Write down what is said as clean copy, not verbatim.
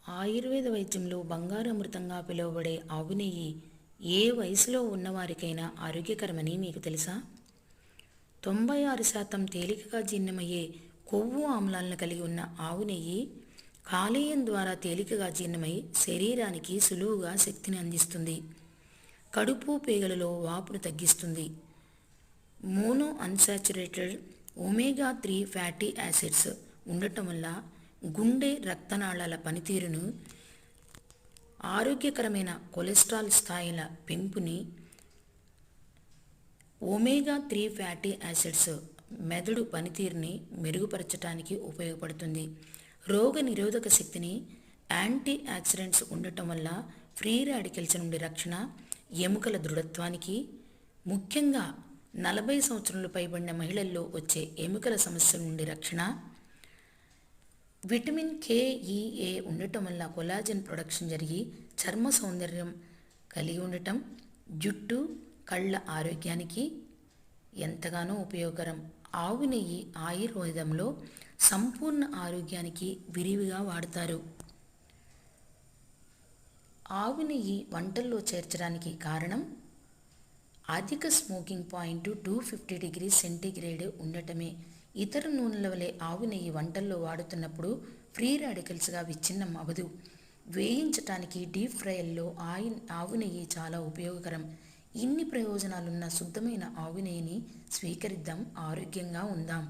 ఆయుర్వేద వైద్యంలో బంగారు అమృతంగా పిలువబడే ఆవు నెయ్యి ఏ వయసులో ఉన్నవారికైనా ఆరోగ్యకరమని మీకు తెలుసా? 96% తేలికగా జీర్ణమయ్యే కొవ్వు ఆమ్లాలను కలిగి ఉన్న ఆవు నెయ్యి కాలేయం ద్వారా తేలికగా జీర్ణమై శరీరానికి సులువుగా శక్తిని అందిస్తుంది. కడుపు పేగలలో వాపును తగ్గిస్తుంది. Mono unsaturated omega 3 fatty acids ఉండటం వల్ల గుండె రక్తనాళాల పనితీరును, ఆరోగ్యకరమైన కొలెస్ట్రాల్ స్థాయిల పెంపుని, ఒమేగా 3 ఫ్యాటీ యాసిడ్స్ మెదడు పనితీరుని మెరుగుపరచడానికి ఉపయోగపడుతుంది. రోగ నిరోధక శక్తిని, యాంటీ ఆక్సిడెంట్స్ ఉండటం వల్ల ఫ్రీ రాడికల్స్ నుండి రక్షణ, ఎముకల దృఢత్వానికి, ముఖ్యంగా 40 సంవత్సరాలు పైబడిన మహిళల్లో వచ్చే ఎముకల సమస్యల నుండి రక్షణ, విటమిన్ KE, A ఉండటం వల్ల కొలాజన్ ప్రొడక్షన్ జరిగి చర్మ సౌందర్యం కలిగి ఉండటం, జుట్టు, కళ్ళ ఆరోగ్యానికి ఎంతగానో ఉపయోగకరం. ఆవు నెయ్యి ఆయుర్వేదంలో సంపూర్ణ ఆరోగ్యానికి విరివిగా వాడతారు. ఆవు నెయ్యి వంటల్లో చేర్చడానికి కారణం అధిక స్మోకింగ్ పాయింట్ 250 డిగ్రీ సెంటీగ్రేడ్ ఉండటమే. ఇతర నూనెల వలె ఆవు నెయ్యి వంటల్లో వాడుతున్నప్పుడు ఫ్రీ రాడికల్స్గా విచ్ఛిన్నం అవ్వదు. వేయించటానికి డీప్ ఫ్రైల్లో ఆవు నెయ్యి చాలా ఉపయోగకరం. ఇన్ని ప్రయోజనాలున్న శుద్ధమైన ఆవు నెయ్యిని స్వీకరిద్దాం, ఆరోగ్యంగా ఉందాం.